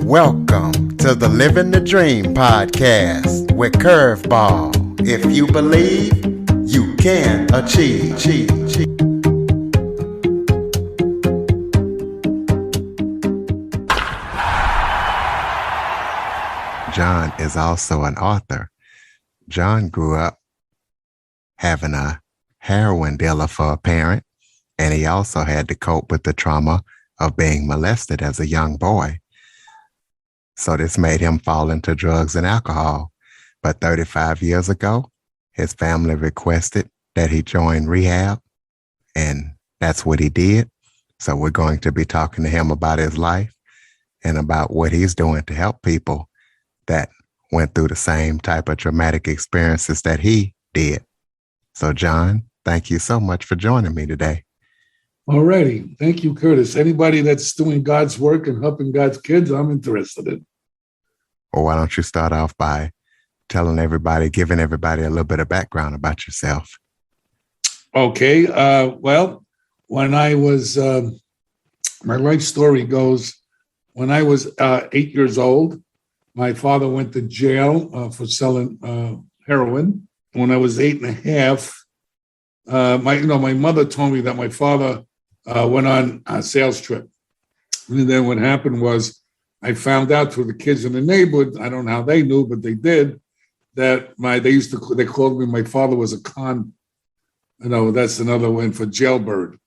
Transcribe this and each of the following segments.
Welcome to the Living the Dream podcast with Curveball. If you believe, you can achieve. John is also an author. John grew up having a heroin dealer for a parent, and he also had to cope with the trauma of being molested as a young boy. So this made him fall into drugs and alcohol. But 35 years ago, his family requested that he join rehab, and that's what he did. So we're going to be talking to him about his life and about what he's doing to help people that went through the same type of traumatic experiences that he did. So John, thank you so much for joining me today. All righty. Thank you, Curtis. Anybody that's doing God's work and helping God's kids, I'm interested in. Well, why don't you start off by giving everybody a little bit of background about yourself? Okay. Well, when I was, my life story goes, when I was 8 years old, my father went to jail for selling heroin. When I was 8.5, my mother told me that my father went on a sales trip. And then what happened was I found out through the kids in the neighborhood, I don't know how they knew, but they did, that they called me, my father was a con, that's another one for jailbird.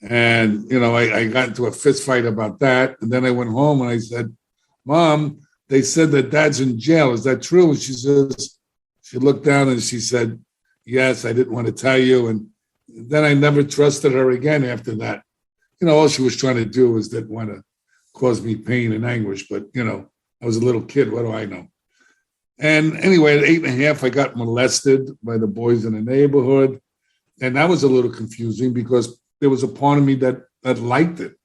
And, I got into a fist fight about that. And then I went home and I said, Mom, they said that Dad's in jail. Is that true? And she looked down and she said, yes, I didn't want to tell you. And then I never trusted her again after that. All she was trying to do was didn't want to cause me pain and anguish. But, I was a little kid. What do I know? And anyway, at 8.5, I got molested by the boys in the neighborhood. And that was a little confusing because there was a part of me that liked it.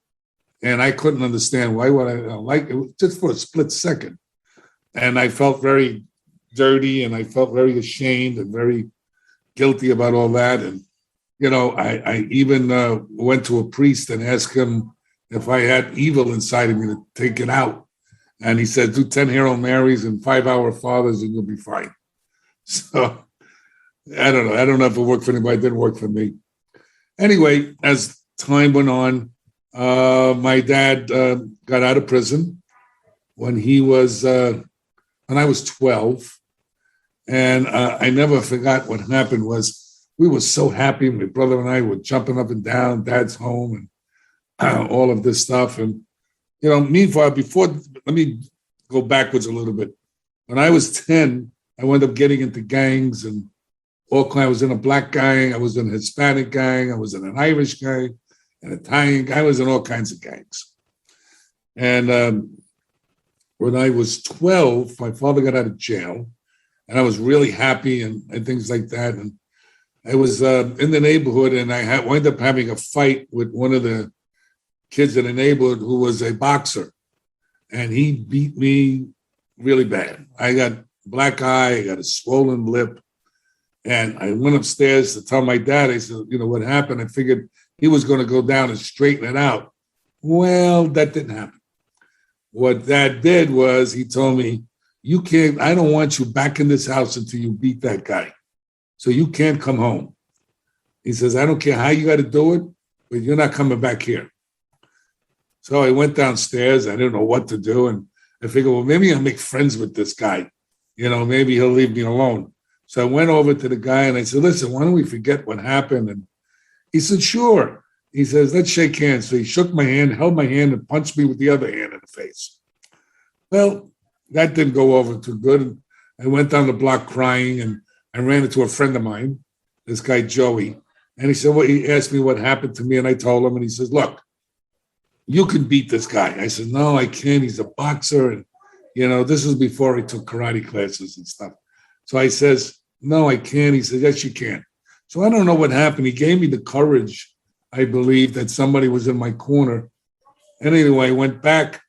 And I couldn't understand why would I like it, just for a split second. And I felt very dirty and I felt very ashamed and very guilty about all that. And, I even went to a priest and asked him if I had evil inside of me to take it out. And he said, do 10 Hail Marys and 5 Our Fathers and you'll be fine. So I don't know. I don't know if it worked for anybody. It didn't work for me. Anyway, as time went on, my dad got out of prison when I was 12. And I never forgot what happened was we were so happy. My brother and I were jumping up and down, Dad's home and all of this stuff. And, meanwhile, let me go backwards a little bit. When I was 10, I wound up getting into gangs and all kinds. I was in a black gang. I was in a Hispanic gang. I was in an Irish gang, an Italian gang. I was in all kinds of gangs. And when I was 12, my father got out of jail. And I was really happy and things like that. And I was in the neighborhood and I wound up having a fight with one of the kids in the neighborhood who was a boxer. And he beat me really bad. I got a black eye, I got a swollen lip. And I went upstairs to tell my dad, I said, what happened? I figured he was going to go down and straighten it out. Well, that didn't happen. What Dad did was he told me, I don't want you back in this house until you beat that guy. So you can't come home. He says, I don't care how you got to do it, but you're not coming back here. So I went downstairs. I didn't know what to do. And I figured, well, maybe I'll make friends with this guy. Maybe he'll leave me alone. So I went over to the guy and I said, listen, why don't we forget what happened? And he said, sure. He says, let's shake hands. So he shook my hand, held my hand, and punched me with the other hand in the face. Well, that didn't go over too good. I went down the block crying and I ran into a friend of mine, this guy, Joey. And he said, he asked me what happened to me. And I told him, and he says, look, you can beat this guy. I said, no, I can't. He's a boxer. And, this was before I took karate classes and stuff. So I says, no, I can't. He said, yes, you can. So I don't know what happened. He gave me the courage, I believe, that somebody was in my corner. And anyway, I went back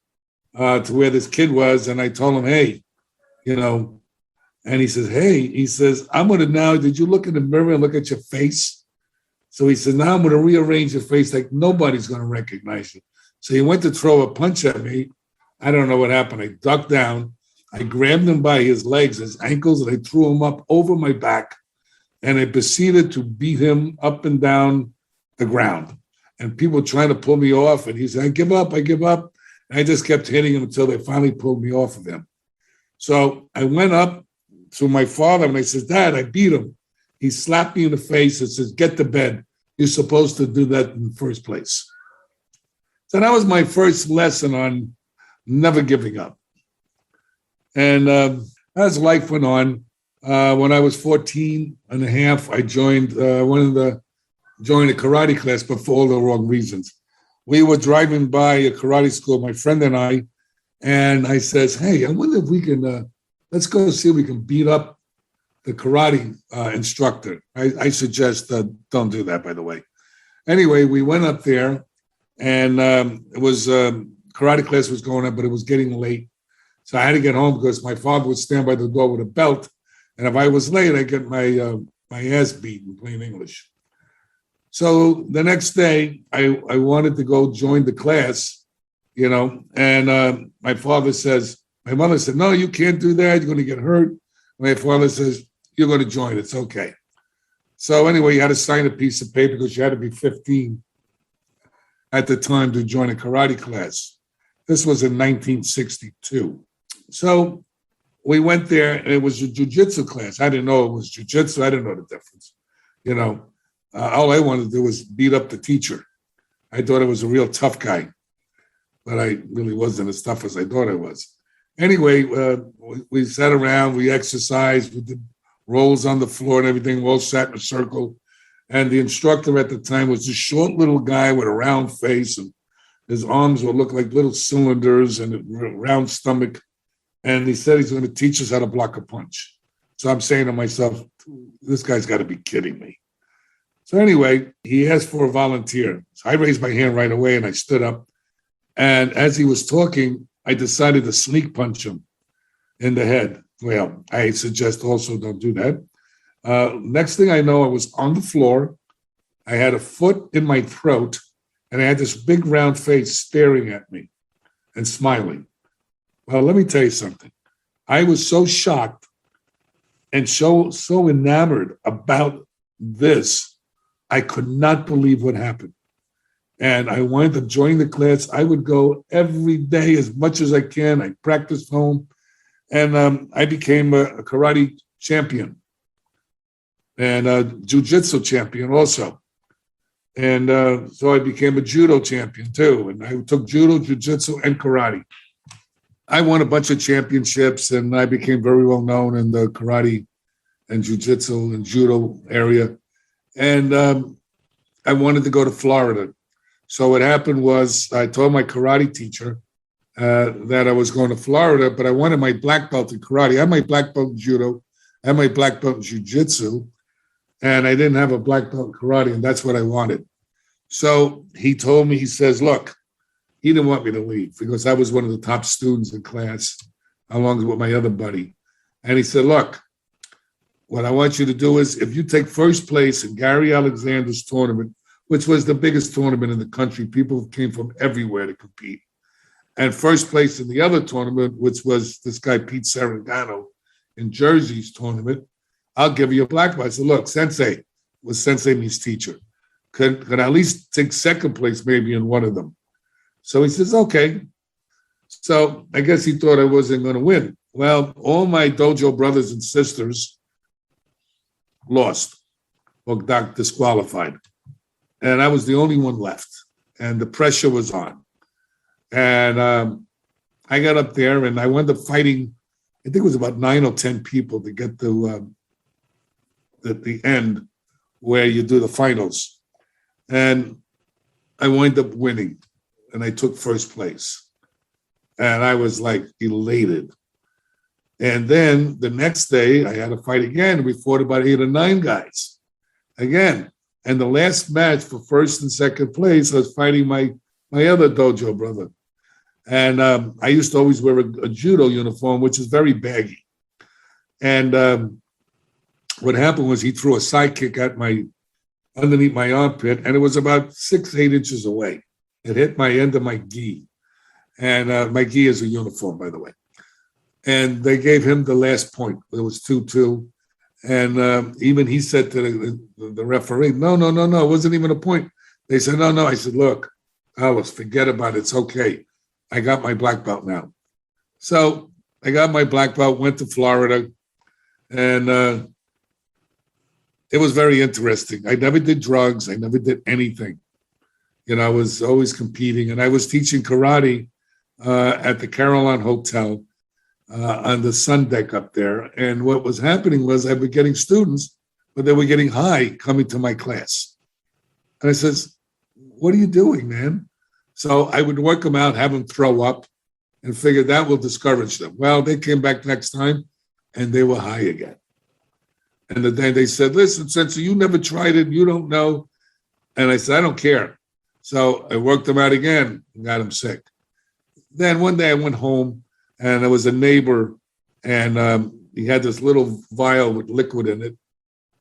to where this kid was, and I told him, hey, and he says, I'm going to now, did you look in the mirror and look at your face? So he said, now I'm going to rearrange your face like nobody's going to recognize you. So he went to throw a punch at me. I don't know what happened. I ducked down. I grabbed him by his legs, his ankles, and I threw him up over my back. And I proceeded to beat him up and down the ground. And people trying to pull me off. And he said, I give up, I give up. And I just kept hitting him until they finally pulled me off of him. So I went up to my father and I said, Dad, I beat him. He slapped me in the face and says, get to bed. You're supposed to do that in the first place. So that was my first lesson on never giving up. And as life went on, when I was 14 and a half, I joined joined a karate class, but for all the wrong reasons. We were driving by a karate school, my friend and I says, hey, I wonder if we can, let's go see if we can beat up the karate instructor. I suggest don't do that, by the way. Anyway, we went up there and it was, karate class was going on, but it was getting late. So I had to get home because my father would stand by the door with a belt. And if I was late, I'd get my ass beat in plain English. So the next day, I wanted to go join the class, and my mother said, no, you can't do that. You're going to get hurt. My father says, you're going to join. It's okay. So anyway, you had to sign a piece of paper because you had to be 15 at the time to join a karate class. This was in 1962. So we went there, and it was a jujitsu class. I didn't know it was jujitsu. I didn't know the difference. All I wanted to do was beat up the teacher. I thought I was a real tough guy, but I really wasn't as tough as I thought I was. Anyway, we sat around, we exercised, we did rolls on the floor and everything. We all sat in a circle. And the instructor at the time was this short little guy with a round face, and his arms would look like little cylinders and a round stomach. And he said he's going to teach us how to block a punch. So I'm saying to myself, this guy's got to be kidding me. So anyway, he asked for a volunteer. So I raised my hand right away and I stood up. And as he was talking, I decided to sneak punch him in the head. Well, I suggest also don't do that. Next thing I know, I was on the floor. I had a foot in my throat and I had this big round face staring at me and smiling. Well, let me tell you something. I was so shocked and so enamored about this. I could not believe what happened. And I wanted to join the class. I would go every day as much as I can. I practiced home. And I became a karate champion and a jiu-jitsu champion also. And so I became a judo champion too. And I took judo, jiu-jitsu, and karate. I won a bunch of championships and I became very well known in the karate and jiu-jitsu and judo area. And I wanted to go to Florida. So what happened was I told my karate teacher that I was going to Florida, but I wanted my black belt in karate. I had my black belt in judo, I had my black belt in jiu-jitsu, and I didn't have a black belt in karate, and that's what I wanted. So he told me, he says, look, he didn't want me to leave because I was one of the top students in class, along with my other buddy. And he said, look, what I want you to do is if you take first place in Gary Alexander's tournament, which was the biggest tournament in the country, people came from everywhere to compete. And first place in the other tournament, which was this guy, Pete Sarandano in Jersey's tournament, I'll give you a black belt. I said, look, sensei, was sensei means teacher. Could I at least take second place maybe in one of them? So he says, okay. So I guess he thought I wasn't going to win. Well, all my dojo brothers and sisters lost or got disqualified. And I was the only one left. And the pressure was on. And I got up there and I wound up fighting, I think it was about 9 or 10 people to get to the end where you do the finals. And I wound up winning and I took first place. And I was like elated. And then the next day I had a fight again. We fought about 8 or 9 guys again. And the last match for first and second place, I was fighting my other dojo brother. And I used to always wear a judo uniform, which is very baggy. And what happened was he threw a sidekick at underneath my armpit, and it was about 6, 8 inches away. It hit my end of my gi. And Mikey is a uniform, by the way. And they gave him the last point. It was 2-2. And even he said to the referee, no, it wasn't even a point. They said, no. I said, look, Alice, forget about it. It's okay. I got my black belt now. So I got my black belt, went to Florida, and it was very interesting. I never did drugs. I never did anything. I was always competing, and I was teaching karate at the Caroline Hotel on the sun deck up there. And what was happening was I was getting students, but they were getting high coming to my class. And I says, what are you doing, man? So I would work them out, have them throw up, and figured that will discourage them. Well, they came back next time, and they were high again. And then they said, listen, Sensei, you never tried it, you don't know. And I said, I don't care. So I worked them out again and got them sick. Then one day I went home, and there was a neighbor, and he had this little vial with liquid in it.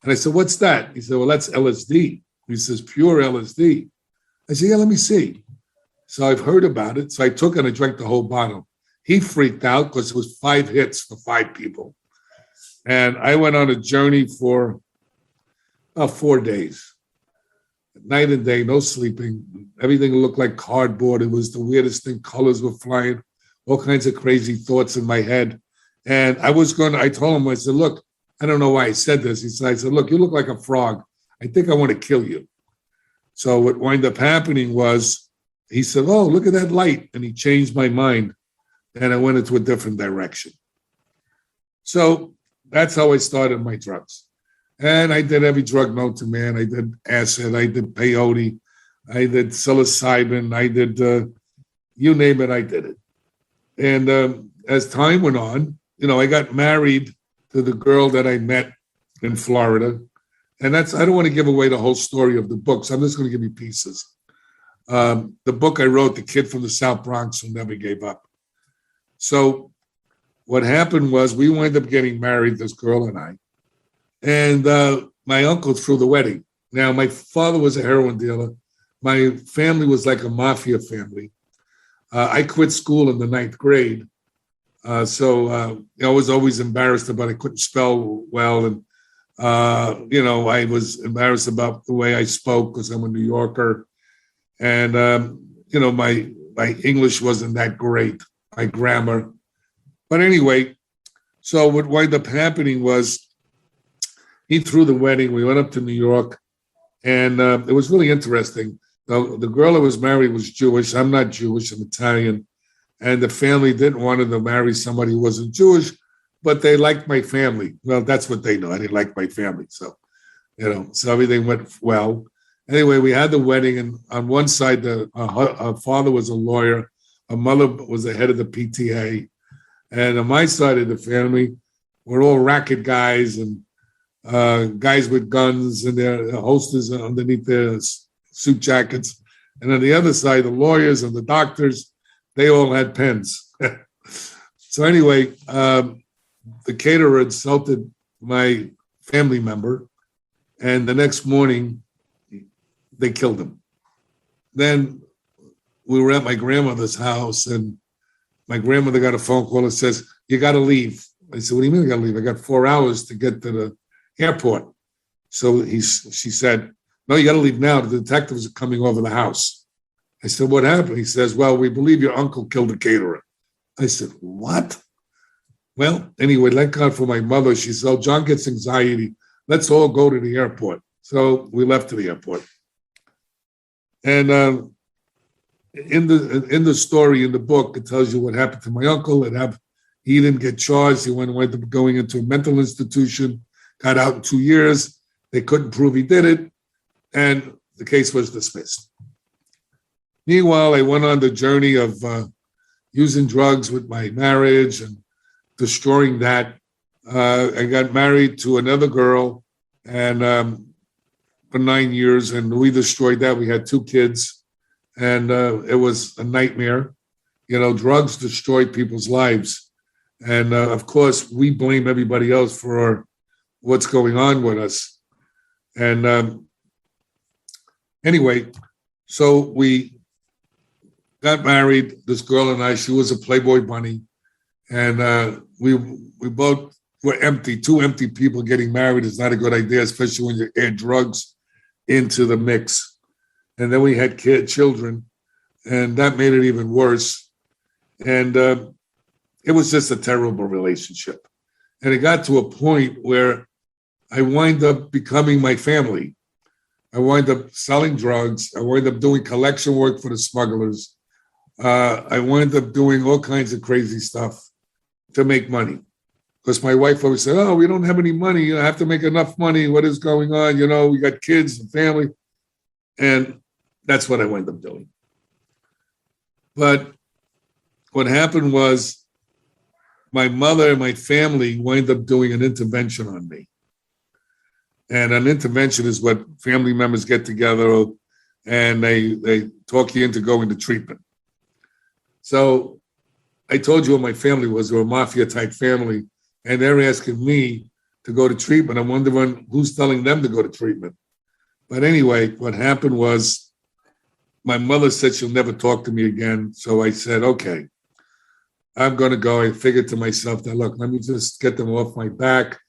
And I said, what's that? He said, well, that's LSD. He says, pure LSD. I said, yeah, let me see. So I've heard about it. So I took and I drank the whole bottle. He freaked out because it was 5 hits for 5 people. And I went on a journey for about 4 days. Night and day, no sleeping. Everything looked like cardboard. It was the weirdest thing. Colors were flying. All kinds of crazy thoughts in my head. And I told him, I said, look, I don't know why I said this. I said, look, you look like a frog. I think I want to kill you. So what wound up happening was he said, oh, look at that light. And he changed my mind. And I went into a different direction. So that's how I started my drugs. And I did every drug known to man. I did acid. I did peyote. I did psilocybin. I did, you name it, I did it. And as time went on, I got married to the girl that I met in Florida. And I don't want to give away the whole story of the book, so I'm just going to give you pieces. The book I wrote, The Kid from the South Bronx Who Never Gave Up. So what happened was we wound up getting married, this girl and I. And my uncle threw the wedding. Now, my father was a heroin dealer. My family was like a mafia family. I quit school in the 9th grade. So I was always embarrassed about I couldn't spell well. And, I was embarrassed about the way I spoke because I'm a New Yorker. And, my English wasn't that great, my grammar. But anyway, so what wound up happening was he threw the wedding. We went up to New York. And it was really interesting. The girl I was married was Jewish. I'm not Jewish, I'm Italian. And the family didn't want her to marry somebody who wasn't Jewish, but they liked my family. Well, that's what they know. I didn't like my family. So, so everything went well. Anyway, we had the wedding, and on one side, our father was a lawyer. Our mother was the head of the PTA. And on my side of the family, we're all racket guys and guys with guns and their holsters underneath their suit jackets. And on the other side, the lawyers and the doctors, they all had pens. So anyway, the caterer insulted my family member, and the next morning, they killed him. Then we were at my grandmother's house, and my grandmother got a phone call that says, you got to leave. I said, what do you mean I got to leave? I got 4 hours to get to the airport. So she said, no, you got to leave now. The detectives are coming over the house. I said, what happened? He says, well, we believe your uncle killed the caterer. I said, what? Well, anyway, thank God for my mother. She said, oh, John gets anxiety. Let's all go to the airport. So we left to the airport. And in the story, in the book, it tells you what happened to my uncle. He didn't get charged. He went up going into a mental institution, got out in 2 years. They couldn't prove he did it. And the case was dismissed. Meanwhile, I went on the journey of using drugs with my marriage and destroying that. I got married to another girl and for 9 years, and we destroyed that. We had 2 kids, and it was a nightmare. Drugs destroyed people's lives. And of course, we blame everybody else for what's going on with us. And anyway, so we got married, this girl and I. She was a Playboy bunny. And we both were empty. Two empty people getting married is not a good idea, especially when you add drugs into the mix. And then we had children, and that made it even worse. And it was just a terrible relationship. And it got to a point where I wind up becoming my family. I wind up selling drugs. I wind up doing collection work for the smugglers. I wind up doing all kinds of crazy stuff to make money. Because my wife always said, oh, we don't have any money. I have to make enough money. What is going on? You know, we got kids and family. And that's what I wound up doing. But what happened was my mother and my family wind up doing an intervention on me. And an intervention is what family members get together and they talk you into going to treatment. So I told you what my family was. They were a mafia-type family, and they're asking me to go to treatment. I'm wondering who's telling them to go to treatment. But anyway, what happened was my mother said she'll never talk to me again. So I said, okay, I'm going to go. I figured to myself that, look, let me just get them off my back,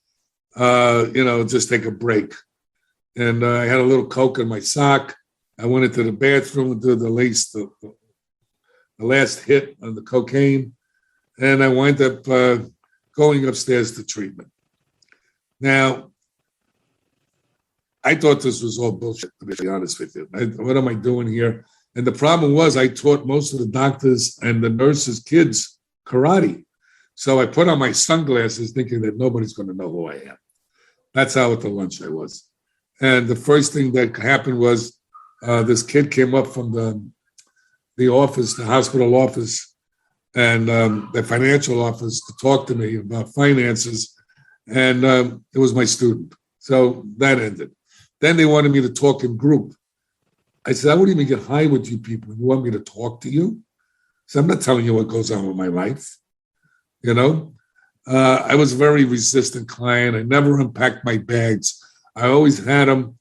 just take a break. And I had a little Coke in my sock. I went into the bathroom and did the last hit on the cocaine. And I wind up going upstairs to treatment. Now, I thought this was all bullshit, to be honest with you. What am I doing here? And the problem was I taught most of the doctors and the nurses' kids karate. So I put on my sunglasses thinking that nobody's going to know who I am. That's how at the lunch I was. And the first thing that happened was this kid came up from the office, the hospital office, and the financial office to talk to me about finances. And it was my student. So that ended. Then they wanted me to talk in group. I said, I wouldn't even get high with you people. You want me to talk to you? So I'm not telling you what goes on with my life. You know, I was a very resistant client. I never unpacked my bags. I always had them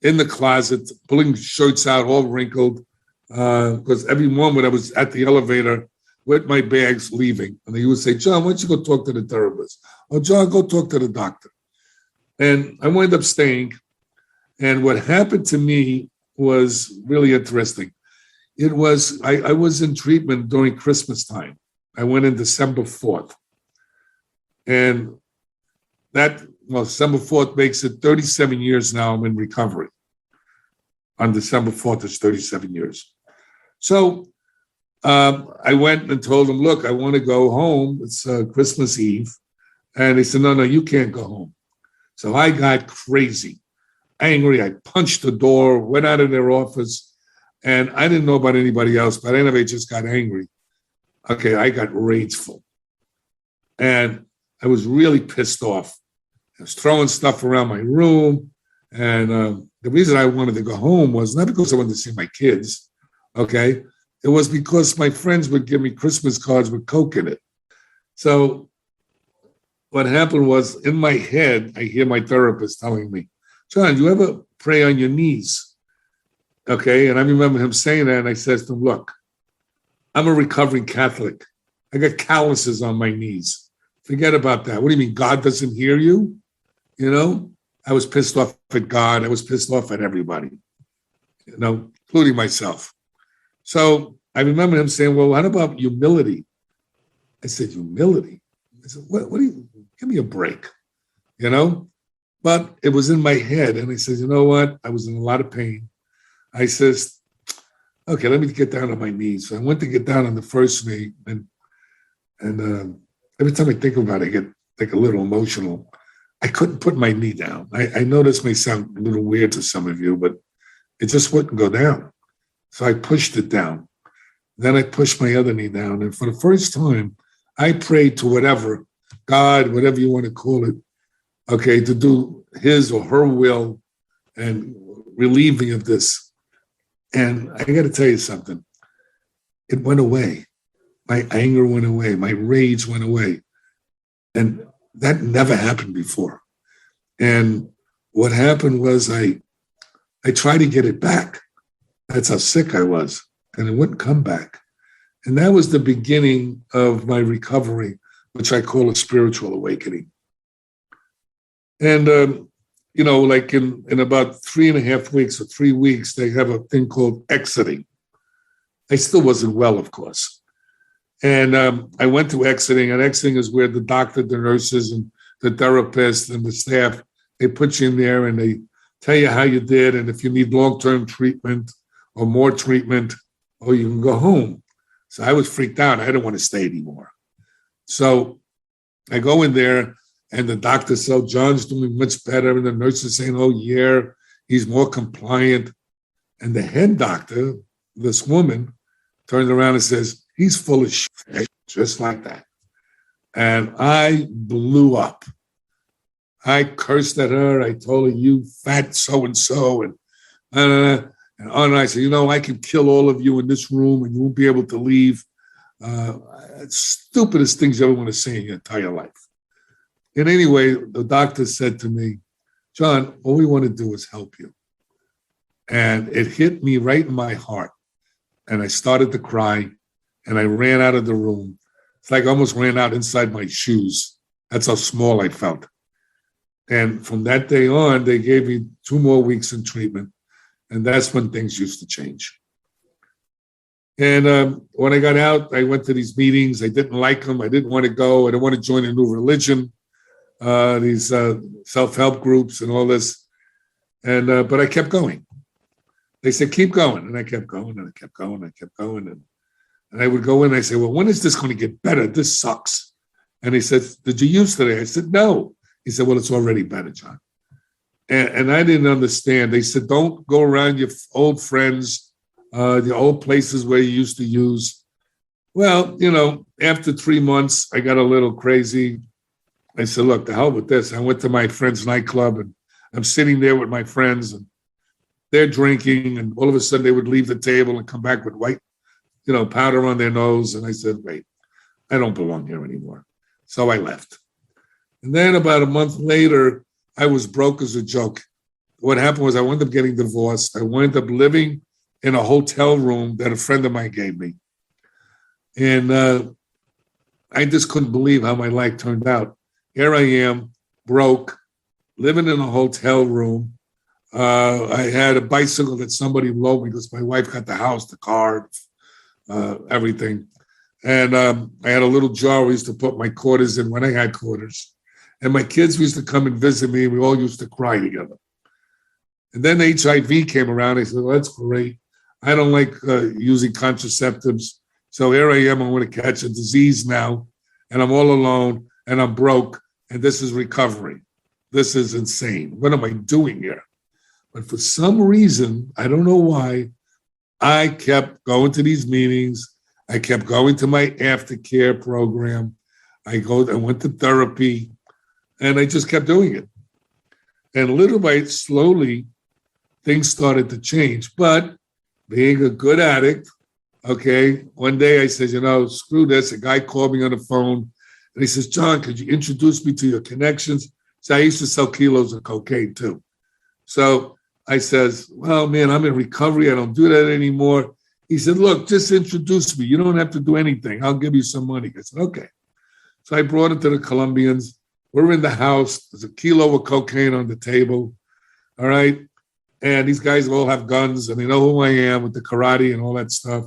in the closet, pulling shirts out, all wrinkled, because every moment I was at the elevator with my bags leaving. And they would say, John, why don't you go talk to the therapist? Or John, go talk to the doctor. And I wound up staying. And what happened to me was really interesting. It was, I was in treatment during Christmas time. I went in December 4th. And December 4th makes it 37 years now I'm in recovery. On December 4th, it's 37 years. So I went and told them, look, I want to go home. It's Christmas Eve. And they said, no, you can't go home. So I got crazy, angry. I punched the door, went out of their office. And I didn't know about anybody else, but I just got angry. Okay, I got rageful. And I was really pissed off. I was throwing stuff around my room. And the reason I wanted to go home was not because I wanted to see my kids, okay? It was because my friends would give me Christmas cards with Coke in it. So what happened was, in my head, I hear my therapist telling me, John, you ever pray on your knees? Okay, and I remember him saying that, and I said to him, look, I'm a recovering Catholic. I got calluses on my knees. Forget about that. What do you mean, God doesn't hear you? You know, I was pissed off at God. I was pissed off at everybody, including myself. So I remember him saying, well, what about humility? I said, humility? I said, what do you, give me a break, But it was in my head. And I said, you know what? I was in a lot of pain. I says, okay, let me get down on my knees. So I went to get down on the first knee. And every time I think about it, I get like a little emotional. I couldn't put my knee down. I know this may sound a little weird to some of you, but it just wouldn't go down. So I pushed it down. Then I pushed my other knee down. And for the first time, I prayed to whatever, God, whatever you want to call it, okay, to do his or her will and relieve me of this. And I got to tell you something. It went away. My anger went away. My rage went away. And that never happened before. And what happened was I tried to get it back. That's how sick I was. And it wouldn't come back. And that was the beginning of my recovery, which I call a spiritual awakening. And, like in about 3.5 weeks or 3 weeks, they have a thing called exiting. I still wasn't well, of course. And I went to exiting, and exiting is where the doctor, the nurses, and the therapist and the staff, they put you in there and they tell you how you did, and if you need long-term treatment or more treatment, or you can go home. So I was freaked out. I didn't want to stay anymore. So I go in there, and the doctor said, "Oh, John's doing much better." And the nurse is saying, "Oh, yeah, he's more compliant." And the head doctor, this woman, turns around and says, "He's full of shit," just like that. And I blew up. I cursed at her. I told her, "You fat so-and-so." And I said, "I can kill all of you in this room and you won't be able to leave." Stupidest things you ever want to say in your entire life. And anyway, the doctor said to me, "John, all we want to do is help you." And it hit me right in my heart. And I started to cry, and I ran out of the room. It's like I almost ran out inside my shoes. That's how small I felt. And from that day on, they gave me 2 more weeks in treatment. And that's when things used to change. And when I got out, I went to these meetings. I didn't like them. I didn't want to go. I didn't want to join a new religion, these self-help groups and all this. And but I kept going. They said, "Keep going." And I kept going, and I kept going, and I kept going. And I would go in and I say, "Well, when is this going to get better? This sucks." And he said, "Did you use today?" I said, "No." He said, "Well, it's already better, John." And I didn't understand. They said, "Don't go around your old friends, the old places where you used to use." Well, after 3 months, I got a little crazy. I said, "Look, the hell with this." I went to my friend's nightclub, and I'm sitting there with my friends, and they're drinking, and all of a sudden they would leave the table and come back with white, powder on their nose. And I said, "Wait, I don't belong here anymore." So I left. And then about a month later, I was broke as a joke. What happened was I wound up getting divorced. I wound up living in a hotel room that a friend of mine gave me. And I just couldn't believe how my life turned out. Here I am, broke, living in a hotel room. I had a bicycle that somebody loaned me because my wife got the house, the car, everything. And I had a little jar I used to put my quarters in when I had quarters. And my kids used to come and visit me, and we all used to cry together. And then HIV came around. I said, "Well, that's great. I don't like using contraceptives. So here I am. I want to catch a disease now. And I'm all alone, and I'm broke. And this is recovery. This is insane. What am I doing here?" But for some reason, I don't know why, I kept going to these meetings. I kept going to my aftercare program. I went to therapy, and I just kept doing it. And little by slowly, things started to change. But being a good addict, okay, one day I said, screw this. A guy called me on the phone, and he says, "John, could you introduce me to your connections?" So I used to sell kilos of cocaine too. So I says, "Well, man, I'm in recovery. I don't do that anymore." He said, "Look, just introduce me. You don't have to do anything. I'll give you some money." I said, "Okay." So I brought it to the Colombians. We're in the house. There's a kilo of cocaine on the table. All right. And these guys all have guns, and they know who I am with the karate and all that stuff.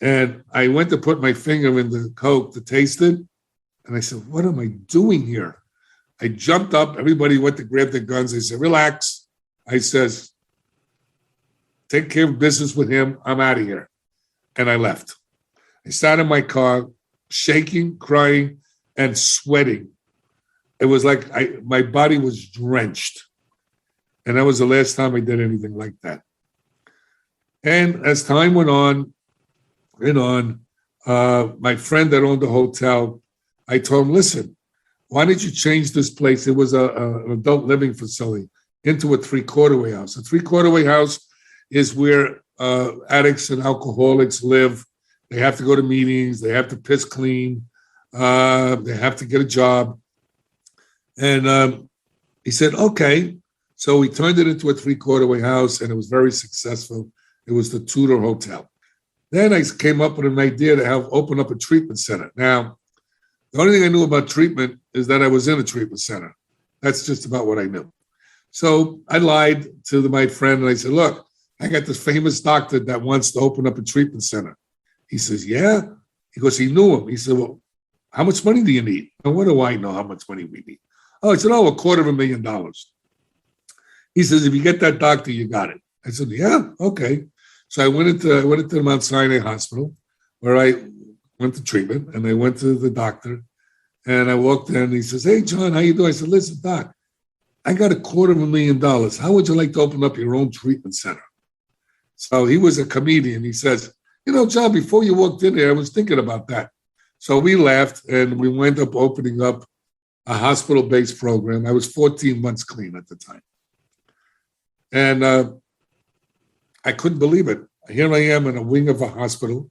And I went to put my finger in the coke to taste it. And I said, "What am I doing here?" I jumped up. Everybody went to grab their guns. I said, "Relax." I says, "Take care of business with him. I'm out of here." And I left. I sat in my car, shaking, crying, and sweating. It was like my body was drenched. And that was the last time I did anything like that. And as time went on, my friend that owned the hotel, I told him, "Listen, why did you change this place?" It was an adult living facility into a 3-quarter-way house. A 3-quarter-way house is where addicts and alcoholics live. They have to go to meetings. They have to piss clean. They have to get a job. And he said, "Okay." So we turned it into a 3-quarter-way house, and it was very successful. It was the Tudor Hotel. Then I came up with an idea to open up a treatment center. Now, the only thing I knew about treatment is that I was in a treatment center. That's just about what I knew. So I lied to my friend and I said, look, I got this famous doctor that wants to open up a treatment center. He says, yeah. He goes, he knew him. He said, well, how much money do you need? And what do I know how much money we need? Oh, I said, oh, $250,000. He says, if you get that doctor, you got it. I said, yeah, okay. So I went into the Mount Sinai Hospital where I went to treatment, and I went to the doctor, and I walked in, and he says, hey, John, how you doing? I said, listen, doc, I got $250,000. How would you like to open up your own treatment center? So he was a comedian. He says, John, before you walked in there, I was thinking about that. So we laughed, and we wound up opening up a hospital-based program. I was 14 months clean at the time. And I couldn't believe it. Here I am in a wing of a hospital.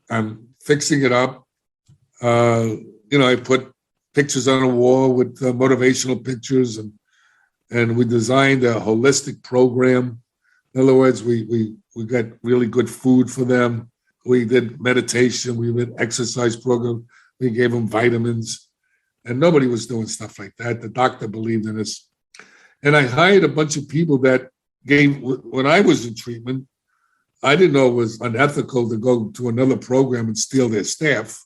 I'm fixing it up. I put pictures on a wall with motivational pictures, and we designed a holistic program. In other words, we got really good food for them. We did meditation. We did exercise program. We gave them vitamins, and nobody was doing stuff like that. The doctor believed in us. And I hired a bunch of people that when I was in treatment, I didn't know it was unethical to go to another program and steal their staff.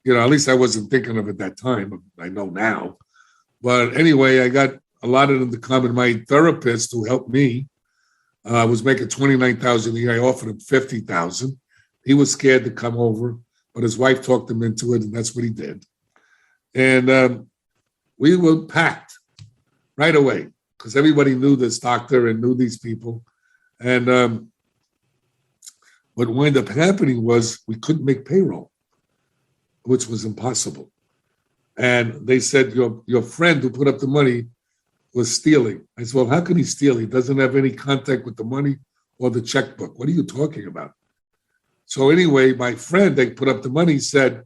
At least I wasn't thinking of it at that time. I know now. But anyway, I got a lot of them to come. And my therapist who helped me was making $29,000 a year. I offered him $50,000. He was scared to come over, but his wife talked him into it, and that's what he did. And we were packed right away because everybody knew this doctor and knew these people. And what wound up happening was we couldn't make payroll, which was impossible. And they said, your friend who put up the money was stealing. I said, well, how can he steal? He doesn't have any contact with the money or the checkbook. What are you talking about? So anyway, my friend, they put up the money, said,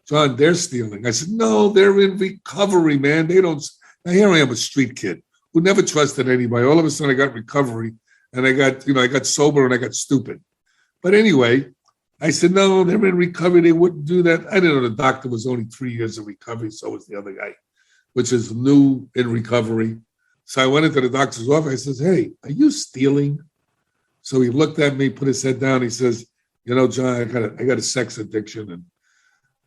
John, they're stealing. I said, no, they're in recovery, man. They don't. Now here I am, a street kid who never trusted anybody. All of a sudden I got recovery, and I got sober and I got stupid. But anyway, I said, no, they're in recovery. They wouldn't do that. I didn't know the doctor was only 3 years of recovery. So was the other guy, which is new in recovery. So I went into the doctor's office. I says, hey, are you stealing? So he looked at me, put his head down. He says, John, I got a sex addiction. And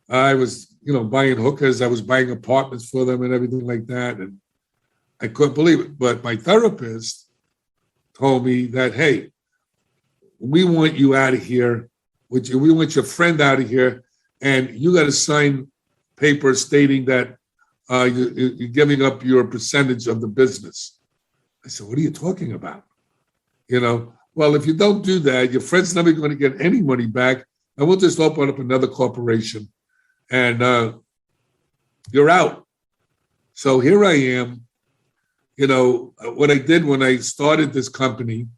I was, buying hookers. I was buying apartments for them and everything like that. And I couldn't believe it. But my therapist told me that, hey, we want you out of here. We want your friend out of here. And you got to sign papers stating that you're giving up your percentage of the business. I said, what are you talking about? Well, if you don't do that, your friend's never going to get any money back. And we'll just open up another corporation. And you're out. So here I am. What I did when I started this company,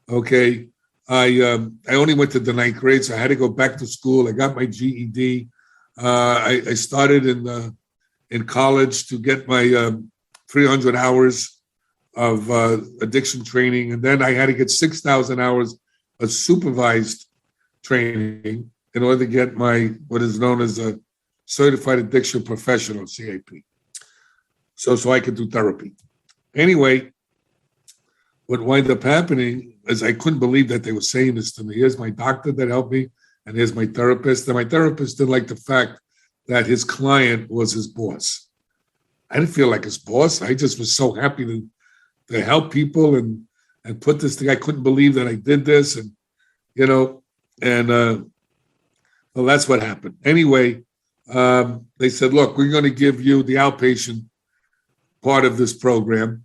okay, I only went to the 9th grade, so I had to go back to school. I got my GED. I started in college to get my 300 hours of addiction training, and then I had to get 6,000 hours of supervised training in order to get my what is known as a certified addiction professional, CAP. So I could do therapy. Anyway, what wound up happening is I couldn't believe that they were saying this to me. Here's my doctor that helped me, and here's my therapist. And my therapist didn't like the fact that his client was his boss. I didn't feel like his boss. I just was so happy to help people and put this thing. I couldn't believe that I did this, and well, that's what happened. Anyway, they said, look, we're going to give you the outpatient part of this program.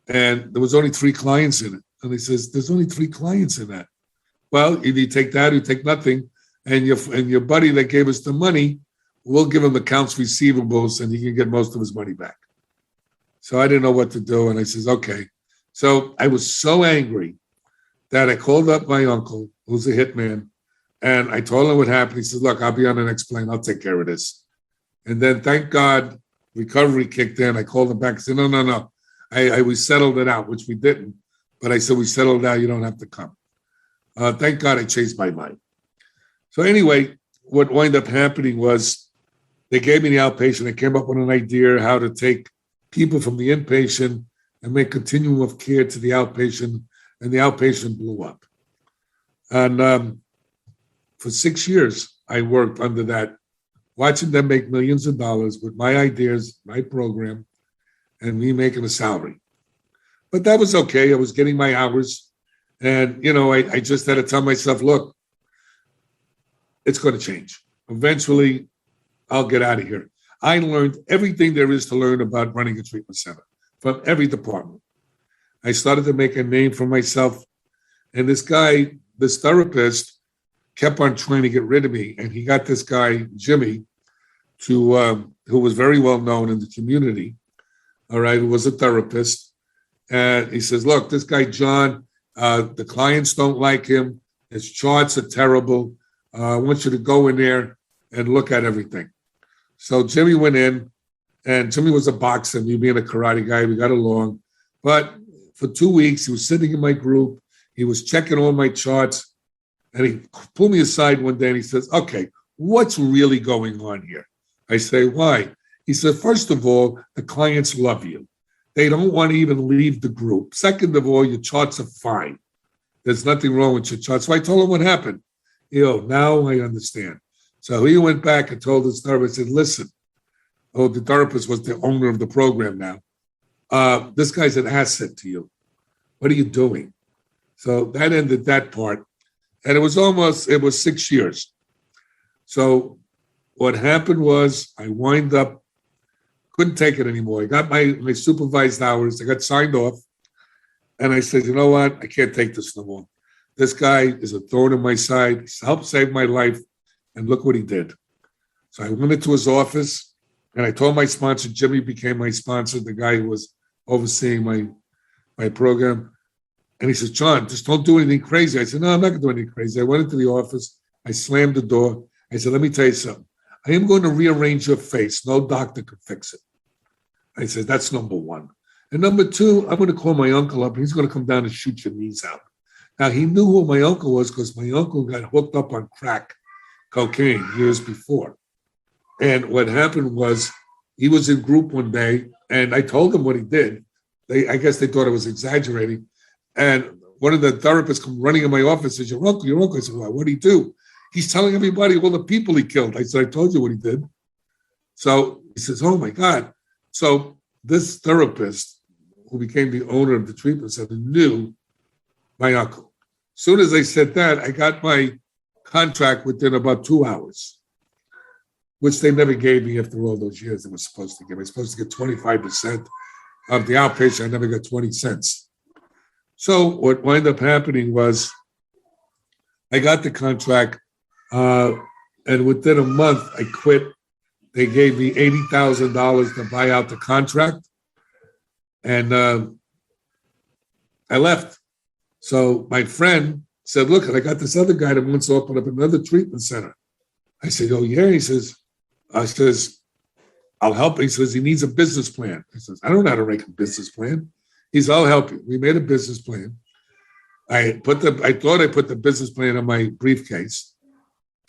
And there was only 3 clients in it. And he says, there's only 3 clients in that. Well, either you take that or you take nothing. And your buddy that gave us the money, we'll give him accounts receivables and he can get most of his money back. So I didn't know what to do. And I says, okay. So I was so angry that I called up my uncle, who's a hitman, and I told him what happened. He says, look, I'll be on the next plane. I'll take care of this. And then, thank God, recovery kicked in. I called him back and said, no. We settled it out, which we didn't. But I said, we settled it out. You don't have to come. Thank God I changed my mind. So anyway, what wound up happening was they gave me the outpatient. I came up with an idea how to take people from the inpatient and make continuum of care to the outpatient, and the outpatient blew up. And for 6 years, I worked under that, watching them make millions of dollars with my ideas, my program, and me making a salary. But that was okay. I was getting my hours. And, I just had to tell myself, look, it's going to change. Eventually, I'll get out of here. I learned everything there is to learn about running a treatment center from every department. I started to make a name for myself. And this therapist, kept on trying to get rid of me. And he got this guy, Jimmy, who was very well known in the community, all right, who was a therapist. And he says, look, this guy, John, the clients don't like him. His charts are terrible. I want you to go in there and look at everything. So Jimmy went in, and Jimmy was a boxer, me being a karate guy. We got along. But for 2 weeks, he was sitting in my group. He was checking all my charts. And he pulled me aside one day and he says, okay, what's really going on here? I say, why? He said, first of all, the clients love you. They don't want to even leave the group. Second of all, your charts are fine. There's nothing wrong with your charts. So I told him what happened. Now I understand. So he went back and told his therapist, said, listen, the therapist was the owner of the program now. This guy's an asset to you. What are you doing? So that ended that part. And it was 6 years. So what happened was I wind up, couldn't take it anymore. I got my supervised hours. I got signed off. And I said, you know what? I can't take this no more. This guy is a thorn in my side. He's helped save my life. And look what he did. So I went into his office and I told my sponsor, Jimmy became my sponsor, the guy who was overseeing my program. And he says, John, just don't do anything crazy. I said, no, I'm not going to do anything crazy. I went into the office. I slammed the door. I said, let me tell you something. I am going to rearrange your face. No doctor could fix it. I said, that's number one. And number two, I'm going to call my uncle up. He's going to come down and shoot your knees out. Now, he knew who my uncle was because my uncle got hooked up on crack cocaine years before. And what happened was he was in group one day, and I told him what he did. I guess they thought I was exaggerating. And one of the therapists come running in my office and says, your uncle. I said, well, what did he do? He's telling everybody all the people he killed. I said, I told you what he did. So he says, oh my God. So this therapist, who became the owner of the treatment center, knew my uncle. As soon as I said that, I got my contract within about 2 hours, which they never gave me after all those years they were supposed to give. I was supposed to get 25% of the outpatient. I never got 20 cents. So what wound up happening was I got the contract, and within a month, I quit. They gave me $80,000 to buy out the contract, and I left. So my friend said, look, I got this other guy that wants to open up another treatment center. I said, oh, yeah? He says, I'll help. He says, he needs a business plan. I says, I don't know how to make a business plan. He said, I'll help you. We made a business plan. I thought I put the business plan in my briefcase.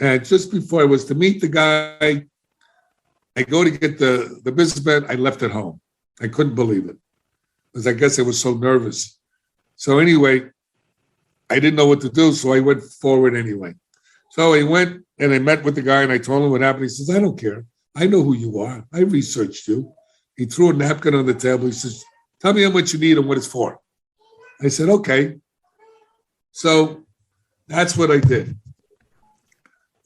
And just before I was to meet the guy, I go to get the business plan. I left it home. I couldn't believe it because I guess I was so nervous. So anyway, I didn't know what to do. So I went forward anyway. So I went and I met with the guy and I told him what happened. He says, I don't care. I know who you are. I researched you. He threw a napkin on the table. He says, tell me how much you need and what it's for. I said, okay. So that's what I did.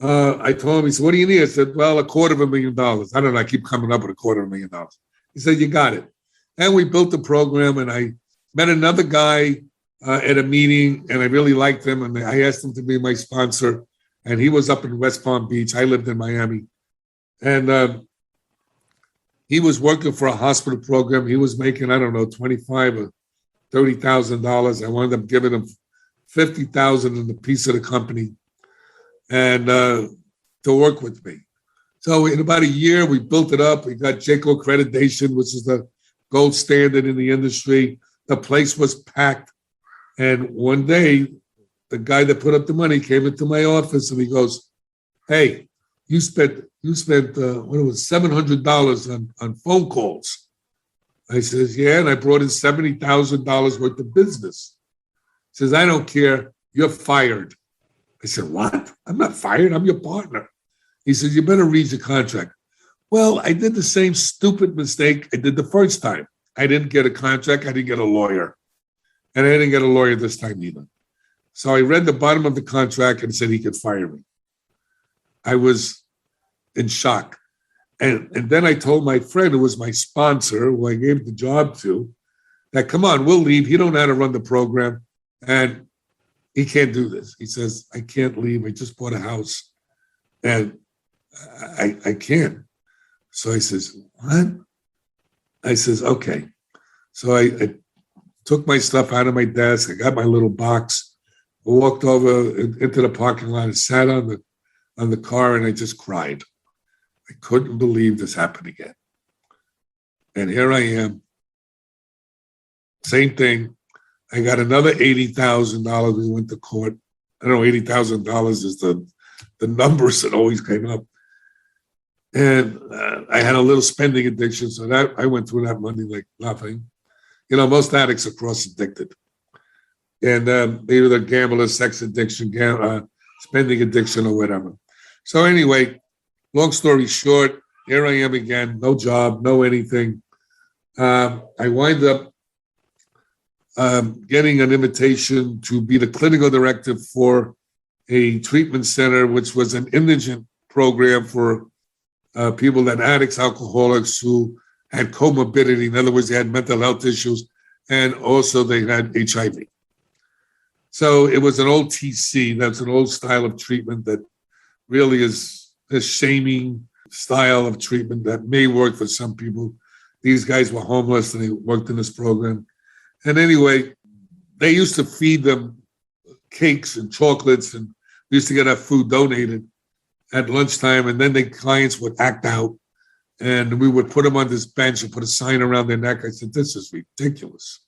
I told him, he said, what do you need? I said, well, $250,000. I don't know, I keep coming up with $250,000. He said, you got it. And we built the program, and I met another guy at a meeting, and I really liked him, and I asked him to be my sponsor, and he was up in West Palm Beach. I lived in Miami. And he was working for a hospital program. He was making, I don't know, $25,000 or $30,000. I wound up giving him $50,000 in the piece of the company and to work with me. So in about a year, we built it up. We got Jayco Accreditation, which is the gold standard in the industry. The place was packed. And one day, the guy that put up the money came into my office and he goes, "Hey, you spent what it was $700 on phone calls." I says, "Yeah," and I brought in $70,000 worth of business. He says, "I don't care. You're fired." I said, "What? I'm not fired. I'm your partner." He says, "You better read your contract." Well, I did the same stupid mistake I did the first time. I didn't get a contract. I didn't get a lawyer. And I didn't get a lawyer this time either. So I read the bottom of the contract and said he could fire me. I was in shock. And then I told my friend, who was my sponsor, who I gave the job to, that, "Come on, we'll leave. He don't know how to run the program. And he can't do this." He says, "I can't leave. I just bought a house. And I can't." So I says, "What?" I says, "Okay." So I took my stuff out of my desk. I got my little box, walked over into the parking lot and sat on the car, and I just cried. I couldn't believe this happened again. And here I am. Same thing. I got another $80,000. We went to court. I don't know, $80,000 is the numbers that always came up. And I had a little spending addiction, so that I went through that money like nothing. You know, most addicts are cross-addicted. And either they're gamblers, sex addiction, spending addiction, or whatever. So anyway, long story short, here I am again, no job, no anything. I wind up getting an invitation to be the clinical director for a treatment center, which was an indigent program for people that addicts, alcoholics who had comorbidity. In other words, they had mental health issues, and also they had HIV. So it was an old TC. That's an old style of treatment that really is a shaming style of treatment that may work for some people. These guys were homeless and they worked in this program. And anyway, they used to feed them cakes and chocolates, and we used to get our food donated at lunchtime, and then the clients would act out, and we would put them on this bench and put a sign around their neck. I said, "This is ridiculous."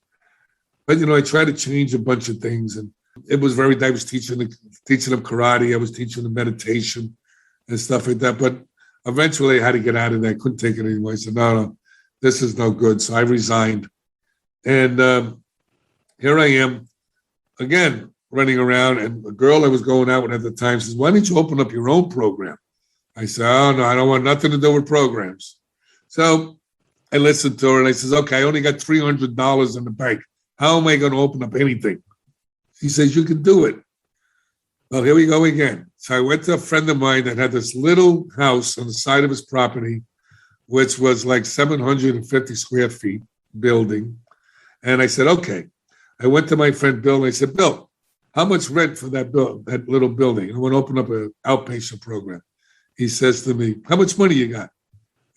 But, you know, I tried to change a bunch of things, and it was very, I was teaching them karate, I was teaching them meditation and stuff like that. But eventually I had to get out of there. I couldn't take it anymore. I said, no, this is no good. So I resigned. And here I am again, running around, and a girl I was going out with at the time says, "Why don't you open up your own program?" I said, "Oh, no, I don't want nothing to do with programs." So I listened to her and I says, "Okay, I only got $300 in the bank. How am I going to open up anything?" She says, "You can do it." Well, here we go again. So I went to a friend of mine that had this little house on the side of his property, which was like 750 square feet building. And I said, okay. I went to my friend Bill and I said, "Bill, how much rent for that little building? I want to open up an outpatient program." He says to me, "How much money you got?"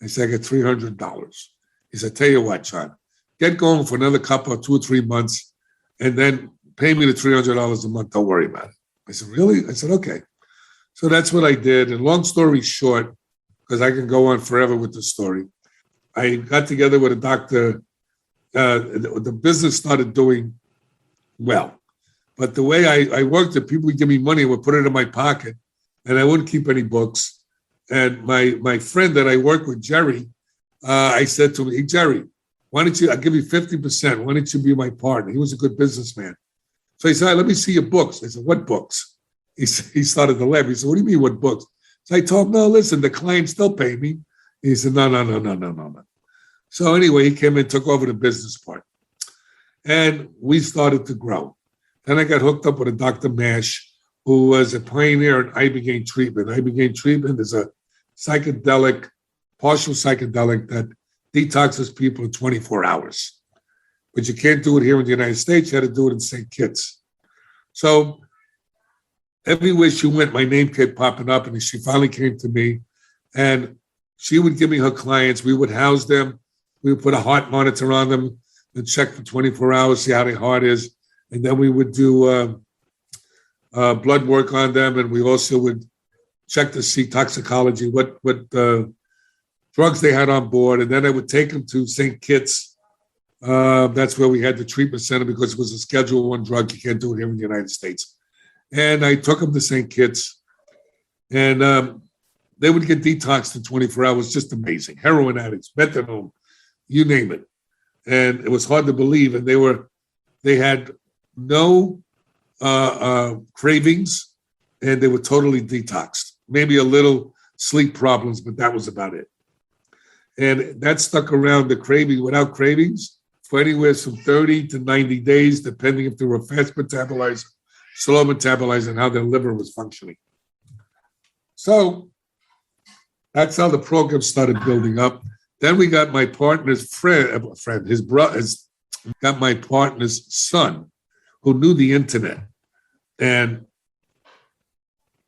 I said, "I got $300. He said, "Tell you what, John, get going for another couple of 2 or 3 months, and then pay me the $300 a month. Don't worry about it." I said, "Really?" I said, "Okay." So that's what I did. And long story short, because I can go on forever with the story, I got together with a doctor. The business started doing well. But the way I worked it, people would give me money and would put it in my pocket, and I wouldn't keep any books. And my friend that I work with, Jerry, I said to him, "Hey, Jerry, why don't you, I'll give you 50%. Why don't you be my partner?" He was a good businessman. So he said, "All right, let me see your books." I said, "What books?" He started to laugh. He said, "What do you mean, what books?" So I told him, "No, listen, the clients still pay me." He said, No. So anyway, he came and took over the business part. And we started to grow. Then I got hooked up with a Dr. Mash, who was a pioneer in ibogaine treatment. Ibogaine treatment is a psychedelic, partial psychedelic that detoxes people in 24 hours. But you can't do it here in the United States. You had to do it in St. Kitts. So everywhere she went, my name kept popping up, and she finally came to me, and she would give me her clients. We would house them. We would put a heart monitor on them and check for 24 hours, see how their heart is. And then we would do blood work on them, and we also would check to see toxicology, what drugs they had on board. And then I would take them to St. Kitts. That's where we had the treatment center, because it was a Schedule I drug. You can't do it here in the United States. And I took them to St. Kitts, and they would get detoxed in 24 hours. Just amazing. Heroin addicts, methadone, you name it. And it was hard to believe. And they had no cravings, and they were totally detoxed. Maybe a little sleep problems, but that was about it. And that stuck around the craving without cravings for anywhere from 30 to 90 days, depending if they were fast metabolizer, slow metabolizer, and how their liver was functioning. So that's how the program started building up. Then we got my partner's got my partner's son, who knew the internet. And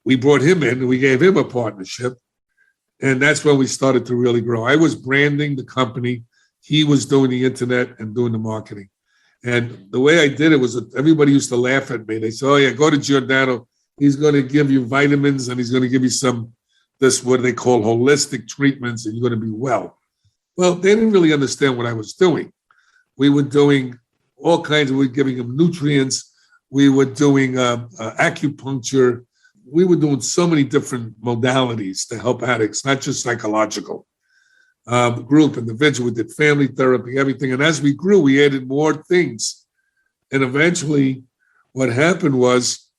we brought him in and we gave him a partnership. And that's when we started to really grow. I was branding the company. He was doing the internet and doing the marketing. And the way I did it was everybody used to laugh at me. They said, oh yeah, go to Giordano. He's going to give you vitamins and he's going to give you what they call holistic treatments, and you're going to be well. Well, they didn't really understand what I was doing. We were doing all kinds we were giving them nutrients. We were doing acupuncture. We were doing so many different modalities to help addicts, not just psychological. Group, individual, we did family therapy, everything. And as we grew, we added more things. And eventually what happened was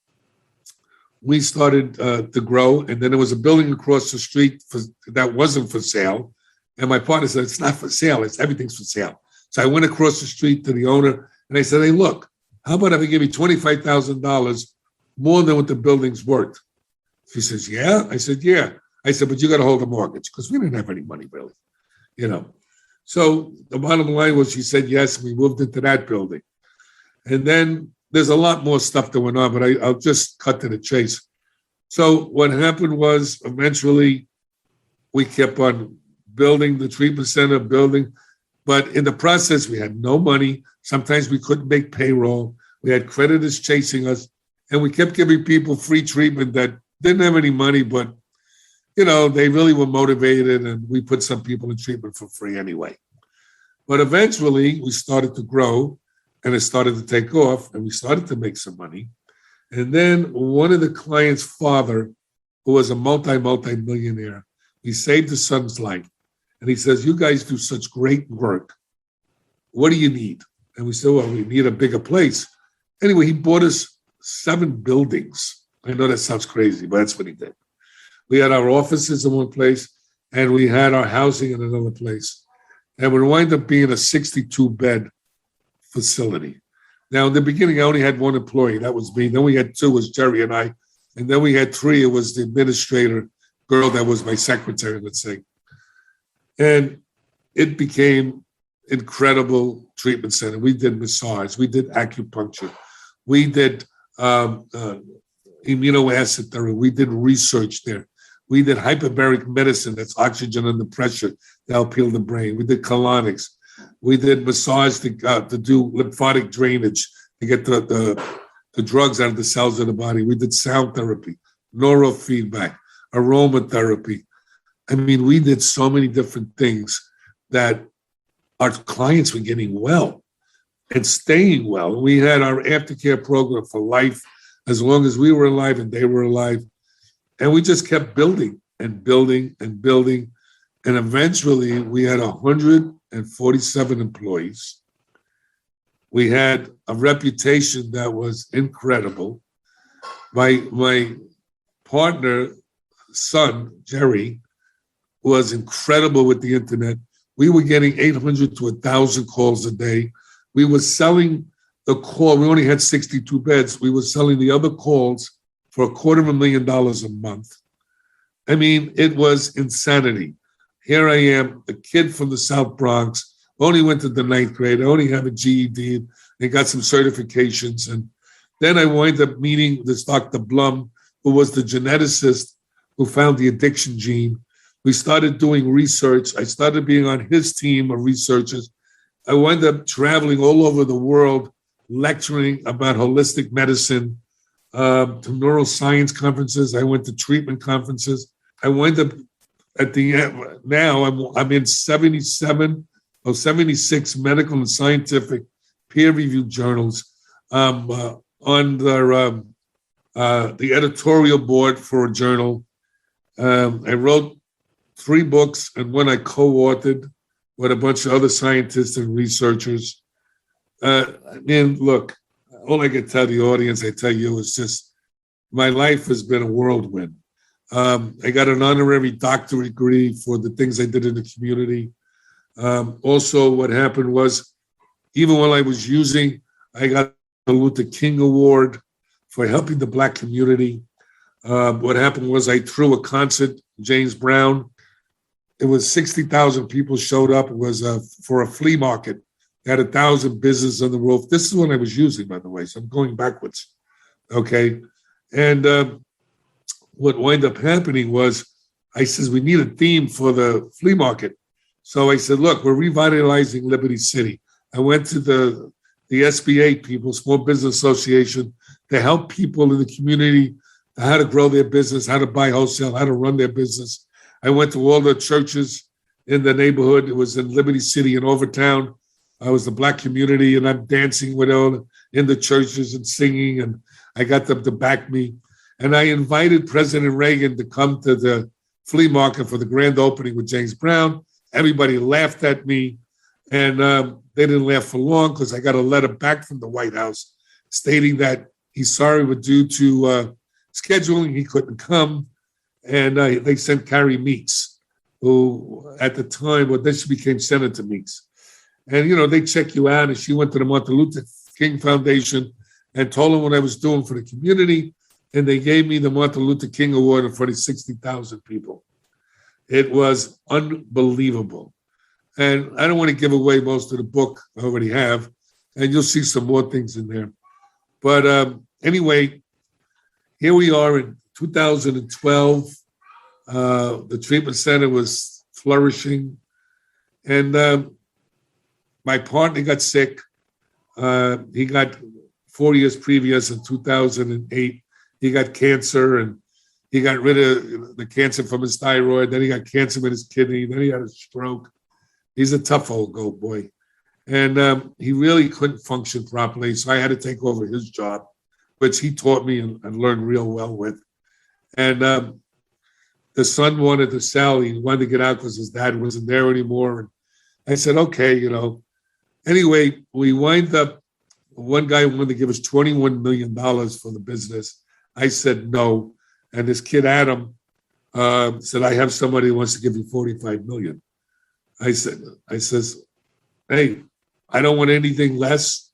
we started to grow. And then there was a building across the street that wasn't for sale. And my partner said, it's not for sale. Everything's for sale. So I went across the street to the owner and I said, hey, look, how about if I give you $25,000 more than what the building's worth? She says, yeah. I said, yeah. I said, but you got to hold the mortgage because we didn't have any money really, So the bottom line was she said yes. We moved into that building. And then there's a lot more stuff that went on, but I'll just cut to the chase. So what happened was eventually we kept on building the treatment center, but in the process, we had no money. Sometimes we couldn't make payroll. We had creditors chasing us, and we kept giving people free treatment that didn't have any money, but they really were motivated, and we put some people in treatment for free anyway. But eventually, we started to grow, and it started to take off, and we started to make some money. And then one of the client's father, who was a multi-millionaire, he saved his son's life. And he says, you guys do such great work. What do you need? And we said, well, we need a bigger place. Anyway, he bought us 7 buildings. I know that sounds crazy, but that's what he did. We had our offices in one place, and we had our housing in another place. And we wound up being a 62-bed facility. Now, in the beginning, I only had 1 employee. That was me. Then we had 2, was Jerry and I. And then we had 3. It was the administrator girl that was my secretary, let's say. And it became incredible treatment center. We did massage. We did acupuncture. We did immunoacid therapy. We did research there. We did hyperbaric medicine, that's oxygen under pressure to help heal the brain. We did colonics. We did massage to do lymphatic drainage to get the drugs out of the cells of the body. We did sound therapy, neurofeedback, aromatherapy. I mean, we did so many different things that our clients were getting well and staying well. We had our aftercare program for life, as long as we were alive and they were alive. And we just kept building and building and building. And eventually we had 147 employees. We had a reputation that was incredible. My partner, son, Jerry, was incredible with the internet. We were getting 800 to 1,000 calls a day. We were selling the call. We only had 62 beds. We were selling the other calls for $250,000 a month. I mean, it was insanity. Here I am, a kid from the South Bronx, only went to the 9th grade. I only have a GED and got some certifications. And then I wound up meeting this Dr. Blum, who was the geneticist who found the addiction gene. We started doing research. I started being on his team of researchers. I wound up traveling all over the world, lecturing about holistic medicine, to neuroscience conferences. I went to treatment conferences. I wound up at the end, now I'm in 77 or 76 medical and scientific peer-reviewed journals on their the editorial board for a journal. I wrote 3 books and one I co-authored with a bunch of other scientists and researchers. And look, all I can tell the audience, I tell you, is just my life has been a whirlwind. I got an honorary doctorate degree for the things I did in the community. Also, what happened was, even while I was using, I got the Luther King Award for helping the Black community. What happened was I threw a concert, James Brown. It was 60,000 people showed up. It was for a flea market. They had 1,000 businesses on the roof. This is what I was using, by the way, so I'm going backwards. Okay. And what wound up happening was, I says, we need a theme for the flea market. So I said, look, we're revitalizing Liberty City. I went to the SBA people, Small Business Association, to help people in the community how to grow their business, how to buy wholesale, how to run their business. I went to all the churches in the neighborhood. It was in Liberty City and Overtown. I was the Black community, and I'm dancing with all in the churches and singing, and I got them to back me. And I invited President Reagan to come to the flea market for the grand opening with James Brown. Everybody laughed at me, and they didn't laugh for long because I got a letter back from the White House stating that he's sorry, but due to scheduling, he couldn't come. And they sent Carrie Meeks, who at the time, well, then she became Senator Meeks. And, you know, they check you out. And she went to the Martin Luther King Foundation and told them what I was doing for the community. And they gave me the Martin Luther King Award in front of 60,000 people. It was unbelievable. And I don't want to give away most of the book. I already have. And you'll see some more things in there. But anyway, here we are in 2012. The treatment center was flourishing. And my partner got sick. He got 4 years previous in 2008. He got cancer, and he got rid of the cancer from his thyroid. Then he got cancer in his kidney. Then he had a stroke. He's a tough old goat boy. And he really couldn't function properly. So I had to take over his job, which he taught me and learned real well with. And the son wanted to sell. He wanted to get out because his dad wasn't there anymore. And I said, okay, you know. Anyway, we wind up, one guy wanted to give us $21 million for the business. I said no. And this kid, Adam, said, I have somebody who wants to give you $45 million. I says, hey, I don't want anything less.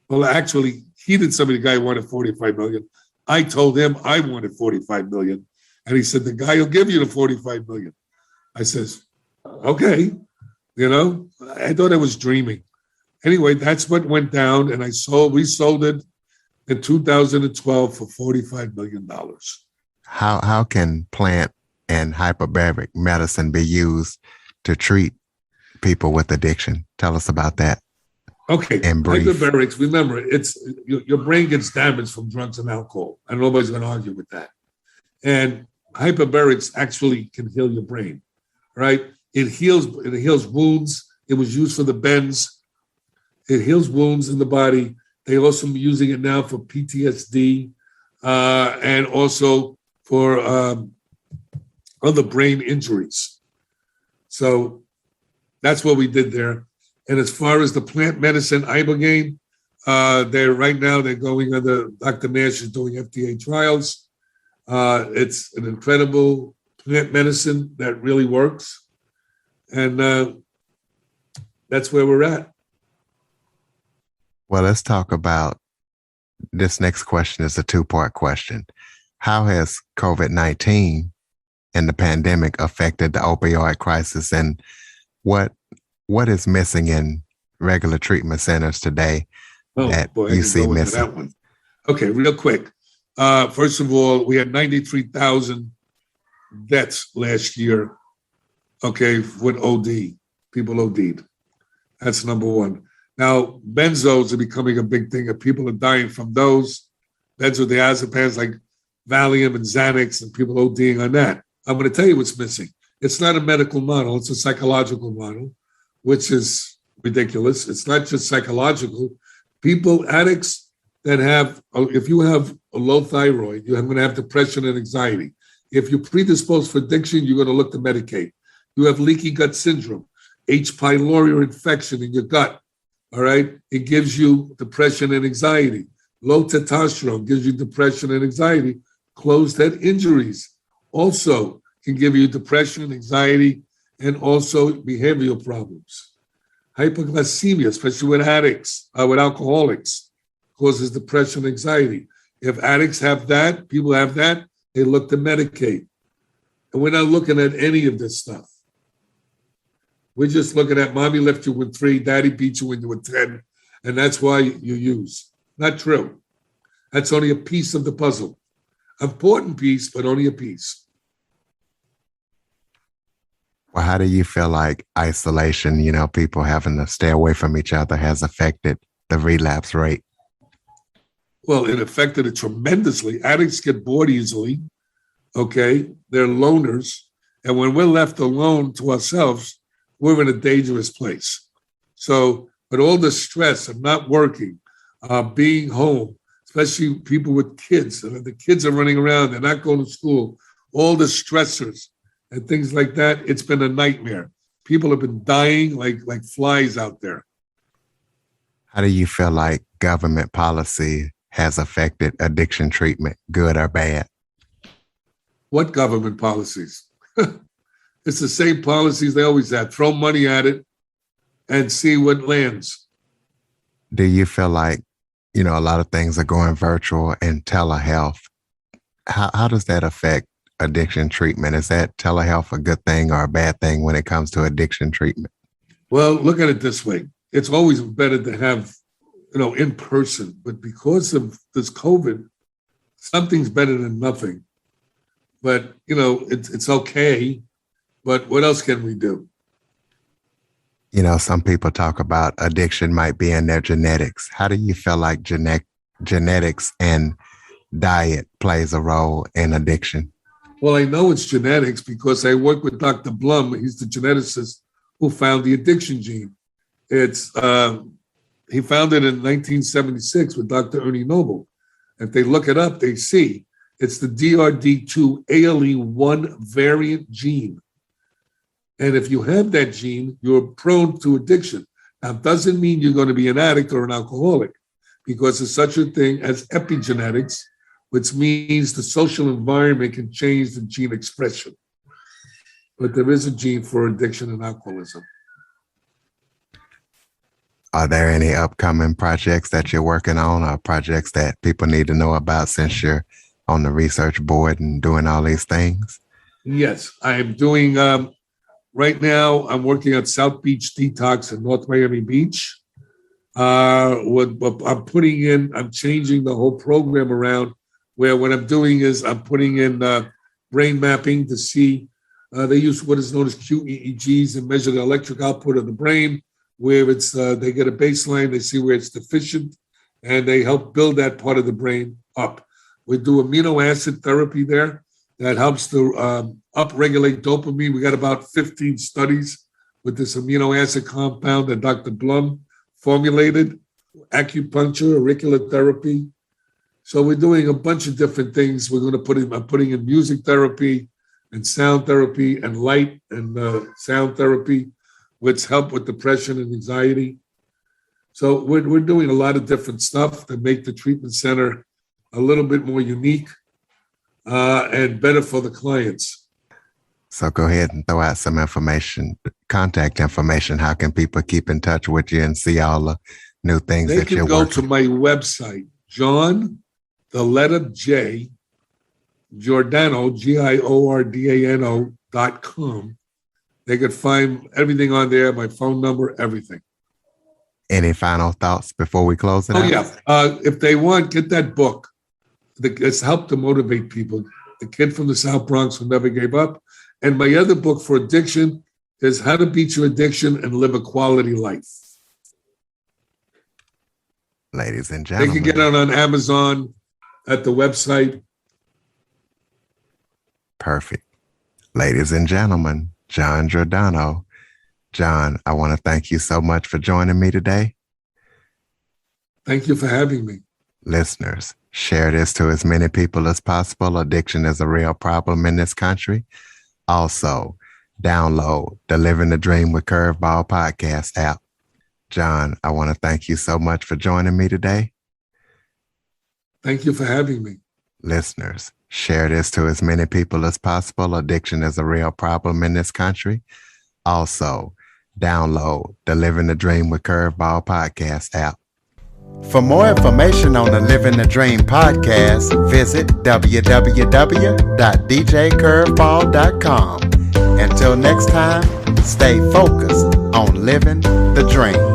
Well, actually, he did somebody, the guy wanted $45 million. I told him I wanted $45 million. And he said, the guy will give you the $45 million. I says, okay. You know, I thought I was dreaming. Anyway, that's what went down. And we sold it in 2012 for $45 million. How can plant and hyperbaric medicine be used to treat people with addiction? Tell us about that. Okay, in brief. Hyperbarics, remember, it's your brain gets damaged from drugs and alcohol, and nobody's going to argue with that. And hyperbarics actually can heal your brain, right? It heals wounds. It was used for the bends. It heals wounds in the body. They also be using it now for PTSD and also for other brain injuries. So that's what we did there. And as far as the plant medicine ibogaine, they're going under, Dr. Nash is doing FDA trials. It's an incredible plant medicine that really works. And that's where we're at. Well, let's talk about this next question. Is a 2-part question. How has COVID-19 and the pandemic affected the opioid crisis, and what is missing in regular treatment centers today you see missing? That one. Okay, real quick. First of all, we had 93,000 deaths last year, okay, with OD. People OD'd. That's number one. Now, benzos are becoming a big thing, and people are dying from those. Benzodiazepines like Valium and Xanax, and people ODing on that. I'm going to tell you what's missing. It's not a medical model. It's a psychological model, which is ridiculous. It's not just psychological. Addicts that have, if you have a low thyroid, you're going to have depression and anxiety. If you're predisposed for addiction, you're going to look to medicate. You have leaky gut syndrome, H. pylori infection in your gut. All right. It gives you depression and anxiety. Low testosterone gives you depression and anxiety. Closed head injuries also can give you depression, anxiety, and also behavioral problems. Hypoglycemia, especially with addicts, with alcoholics, causes depression, anxiety. If addicts have that, people have that, they look to medicate. And we're not looking at any of this stuff. We're just looking at mommy left you with 3, daddy beat you when you were 10, and that's why you use. Not true. That's only a piece of the puzzle. Important piece, but only a piece. Well, how do you feel like isolation, people having to stay away from each other has affected the relapse rate? Well, it affected it tremendously. Addicts get bored easily, okay? They're loners. And when we're left alone to ourselves, we're in a dangerous place. So, but all the stress of not working, being home, especially people with kids, the kids are running around, they're not going to school, all the stressors and things like that, it's been a nightmare. People have been dying like flies out there. How do you feel like government policy has affected addiction treatment, good or bad? What government policies? It's the same policies they always had. Throw money at it and see what lands. Do you feel like, a lot of things are going virtual and telehealth? How does that affect addiction treatment? Is that telehealth a good thing or a bad thing when it comes to addiction treatment? Well, look at it this way. It's always better to have, in person. But because of this COVID, something's better than nothing. But, it's okay. But what else can we do? Some people talk about addiction might be in their genetics. How do you feel like genetics and diet plays a role in addiction? Well, I know it's genetics because I work with Dr. Blum. He's the geneticist who found the addiction gene. It's he found it in 1976 with Dr. Ernie Noble. If they look it up, they see it's the DRD2 ALE1 variant gene. And if you have that gene, you're prone to addiction. Now, it doesn't mean you're going to be an addict or an alcoholic, because there's such a thing as epigenetics, which means the social environment can change the gene expression. But there is a gene for addiction and alcoholism. Are there any upcoming projects that you're working on, or projects that people need to know about since you're on the research board and doing all these things? Yes, I am doing, right now, I'm working on South Beach Detox in North Miami Beach. I'm changing the whole program around, where what I'm doing is I'm putting in brain mapping to see, they use what is known as QEEGs and measure the electric output of the brain, where it's they get a baseline, they see where it's deficient, and they help build that part of the brain up. We do amino acid therapy there that helps to upregulate dopamine. We got about 15 studies with this amino acid compound that Dr. Blum formulated, acupuncture, auricular therapy. So we're doing a bunch of different things. I'm putting in music therapy and sound therapy and light and sound therapy, which help with depression and anxiety. So we're doing a lot of different stuff to make the treatment center a little bit more unique and better for the clients. So go ahead and throw out some information, contact information. How can people keep in touch with you and see all the new things They that you're can go working? to my website, John, the letter J, Giordano, GIORDANO.com. They could find everything on there, my phone number, everything. Any final thoughts before we close it out? Oh, yeah. If they want, get that book. It's helped to motivate people. The Kid from the South Bronx Who Never Gave Up. And my other book for addiction is How to Beat Your Addiction and Live a Quality Life. Ladies and They gentlemen. can get it on Amazon at the website. Perfect. Ladies and gentlemen, John Giordano. John, I want to thank you so much for joining me today. Thank you for having me. Listeners, share this to as many people as possible. Addiction is a real problem in this country. Also, download the Living the Dream with Curveball podcast app. John, I want to thank you so much for joining me today. Thank you for having me. Listeners, share this to as many people as possible. Addiction is a real problem in this country. Also, download the Living the Dream with Curveball podcast app. For more information on the Living the Dream podcast, visit www.djcurveball.com. Until next time, stay focused on living the dream.